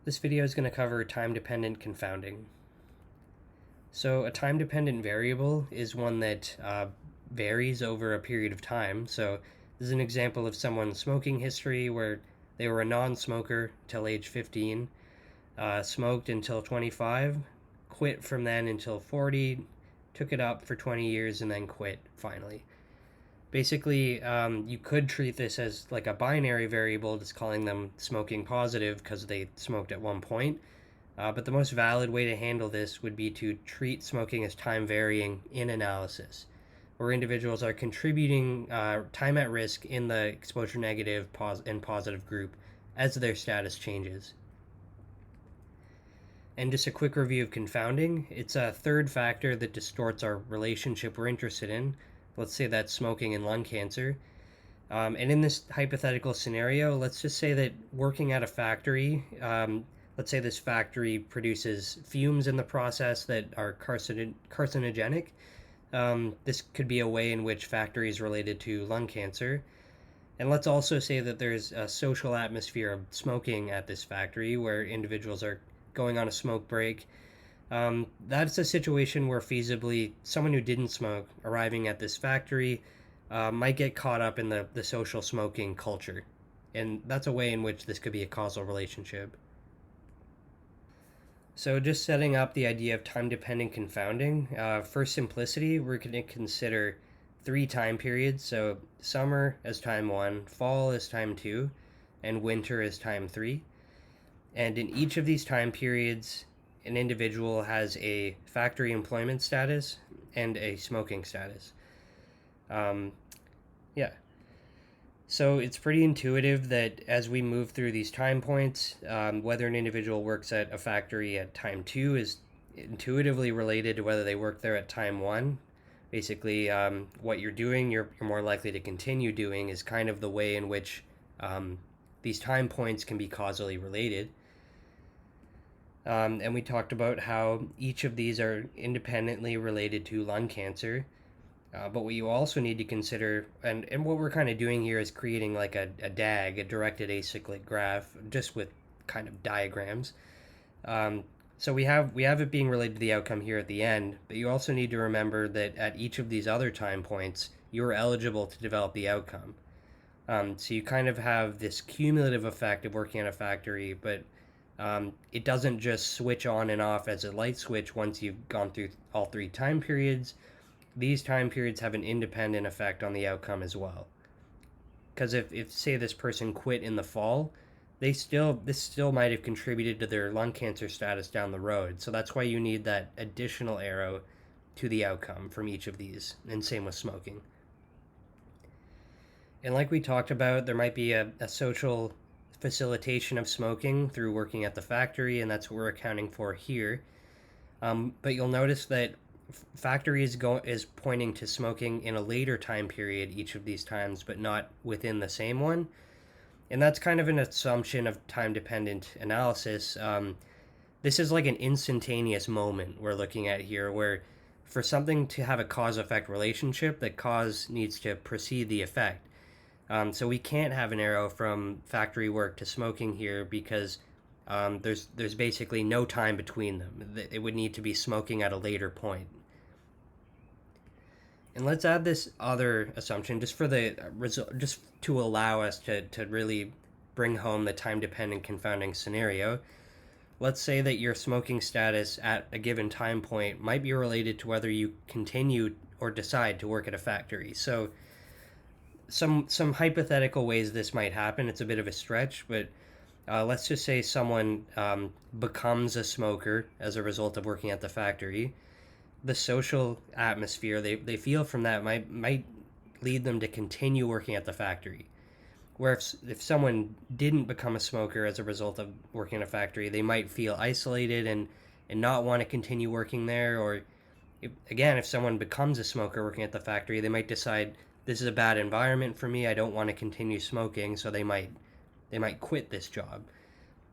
This video is going to cover time-dependent confounding. So a time-dependent variable is one that varies over a period of time. So this is an example of someone's smoking history where they were a non-smoker till age 15, smoked until 25, quit from then until 40, took it up for 20 years, and then quit finally. Basically, you could treat this as like a binary variable, just calling them smoking positive because they smoked at one point. But the most valid way to handle this would be to treat smoking as time varying in analysis, where individuals are contributing time at risk in the exposure negative and positive group as their status changes. And just a quick review of confounding. It's a third factor that distorts our relationship we're interested in. Let's say that's smoking and lung cancer. And in this hypothetical scenario, let's just say that working at a factory, let's say this factory produces fumes in the process that are carcinogenic. This could be a way in which factory is related to lung cancer. And let's also say that there's a social atmosphere of smoking at this factory where individuals are going on a smoke break. That's a situation where feasibly someone who didn't smoke arriving at this factory might get caught up in the social smoking culture. And that's a way in which this could be a causal relationship. So just setting up the idea of time-dependent confounding, for simplicity, we're going to consider 3 time periods. So summer as time 1, fall as time 2, and winter as time 3. And in each of these time periods, an individual has a factory employment status and a smoking status. Yeah. So it's pretty intuitive that as we move through these time points, whether an individual works at a factory at time 2 is intuitively related to whether they work there at time 1. Basically, what you're doing, you're more likely to continue doing is kind of the way in which these time points can be causally related. And we talked about how each of these are independently related to lung cancer. But what you also need to consider, and what we're kind of doing here is creating like a DAG, a directed acyclic graph, just with kind of diagrams. So we have it being related to the outcome here at the end, but you also need to remember that at each of these other time points, you're eligible to develop the outcome. So you kind of have this cumulative effect of working at a factory, but it doesn't just switch on and off as a light switch once you've gone through all 3 time periods. These time periods have an independent effect on the outcome as well. Because if say this person quit in the fall, this still might have contributed to their lung cancer status down the road. So that's why you need that additional arrow to the outcome from each of these. And same with smoking. And like we talked about, there might be a social facilitation of smoking through working at the factory, and that's what we're accounting for here. But you'll notice that factory is pointing to smoking in a later time period each of these times, but not within the same one. And that's kind of an assumption of time-dependent analysis. This is like an instantaneous moment we're looking at here, where for something to have a cause-effect relationship, the cause needs to precede the effect. So we can't have an arrow from factory work to smoking here because there's basically no time between them. It would need to be smoking at a later point. And let's add this other assumption just for the just to allow us to really bring home the time-dependent confounding scenario. Let's say that your smoking status at a given time point might be related to whether you continue or decide to work at a factory. So some hypothetical ways this might happen. It's a bit of a stretch, but let's just say someone becomes a smoker as a result of working at the factory. The social atmosphere they feel from that might lead them to continue working at the factory. Where if someone didn't become a smoker as a result of working in a factory, they might feel isolated and not want to continue working there. Or if someone becomes a smoker working at the factory, they might decide this is a bad environment for me. I don't want to continue smoking, so they might quit this job.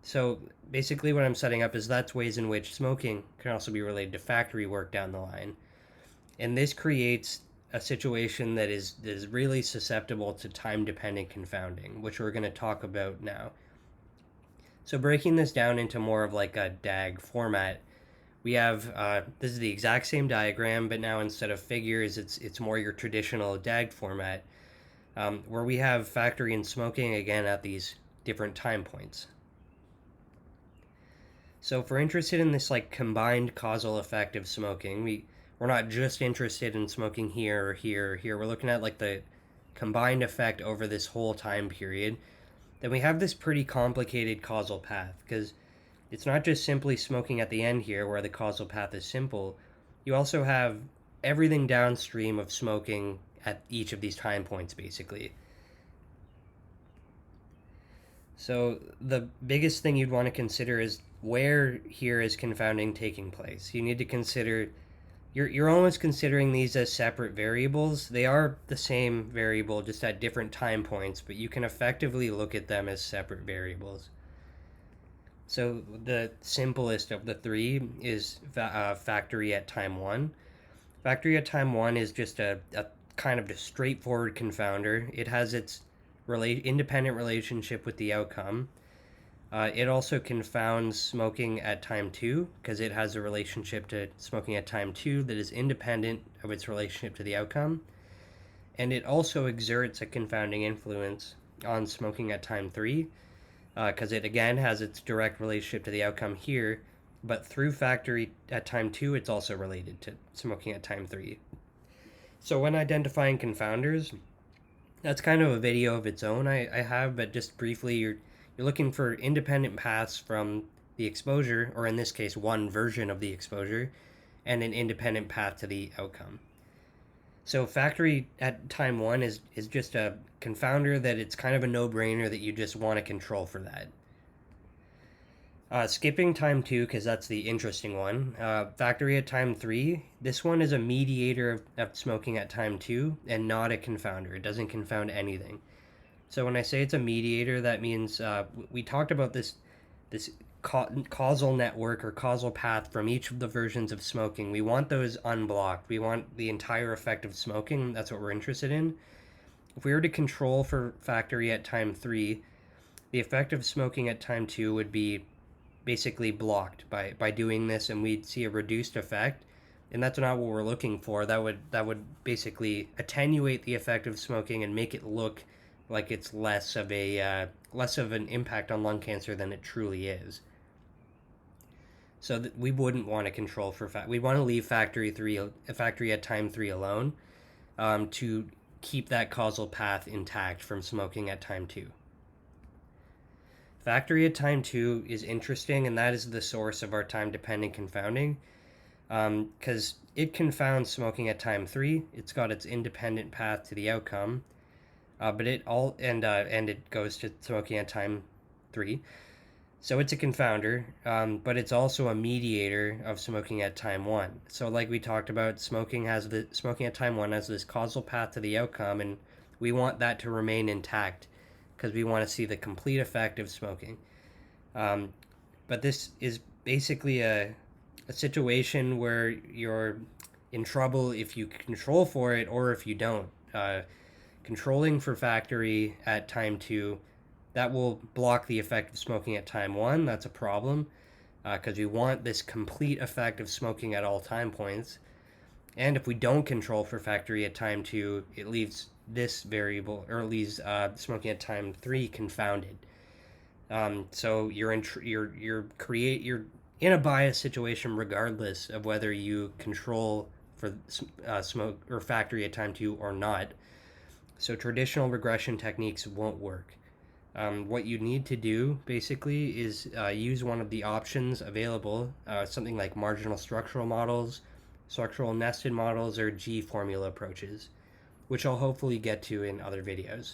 So basically what I'm setting up is that's ways in which smoking can also be related to factory work down the line. And this creates a situation that is really susceptible to time-dependent confounding, which we're going to talk about now. So breaking this down into more of like a DAG format, we have this is the exact same diagram, but now instead of figures, it's more your traditional DAG format, where we have factory and smoking again at these different time points. So if we're interested in this like combined causal effect of smoking, we're not just interested in smoking here or here or here. We're looking at like the combined effect over this whole time period. Then we have this pretty complicated causal path, because it's not just simply smoking at the end here where the causal path is simple. You also have everything downstream of smoking at each of these time points, basically. So the biggest thing you'd want to consider is where here is confounding taking place. You need to consider, you're almost considering these as separate variables. They are the same variable, just at different time points, but you can effectively look at them as separate variables. So the simplest of the three is factory at time 1. Factory at time 1 is just a kind of a straightforward confounder. It has its independent relationship with the outcome. It also confounds smoking at time 2 because it has a relationship to smoking at time 2 that is independent of its relationship to the outcome. And it also exerts a confounding influence on smoking at time 3 because it again has its direct relationship to the outcome here, but through factory at time 2, it's also related to smoking at time 3. So when identifying confounders, that's kind of a video of its own I have, but just briefly, you're looking for independent paths from the exposure, or in this case, one version of the exposure, and an independent path to the outcome. So factory at time 1 is just a confounder that it's kind of a no-brainer that you just want to control for that. Skipping time 2, because that's the interesting one. Factory at time 3, this one is a mediator of smoking at time 2 and not a confounder. It doesn't confound anything. So when I say it's a mediator, that means we talked about this causal network or causal path from each of the versions of smoking. We want those unblocked. We want the entire effect of smoking. That's what we're interested in. If we were to control for factory at time 3, the effect of smoking at time 2 would be basically blocked by doing this, and we'd see a reduced effect. And that's not what we're looking for. That would basically attenuate the effect of smoking and make it look like it's less of an impact on lung cancer than it truly is. So that we wouldn't want to control for we want to leave factory at time 3 alone, to keep that causal path intact from smoking at time 2. Factory at time 2 is interesting, and that is the source of our time-dependent confounding, because it confounds smoking at time 3. It's got its independent path to the outcome, but it goes to smoking at time 3. So it's a confounder, but it's also a mediator of smoking at time 1. So like we talked about, smoking at time 1 has this causal path to the outcome, and we want that to remain intact because we want to see the complete effect of smoking. But this is basically a situation where you're in trouble if you control for it or if you don't. Controlling for factory at time 2, that will block the effect of smoking at time 1. That's a problem because we want this complete effect of smoking at all time points. And if we don't control for factory at time 2, it leaves this variable, or it leaves smoking at time 3 confounded. So you're in a biased situation regardless of whether you control for smoke or factory at time 2 or not. So traditional regression techniques won't work. What you need to do basically is use one of the options available, something like marginal structural models, structural nested models, or G formula approaches, which I'll hopefully get to in other videos.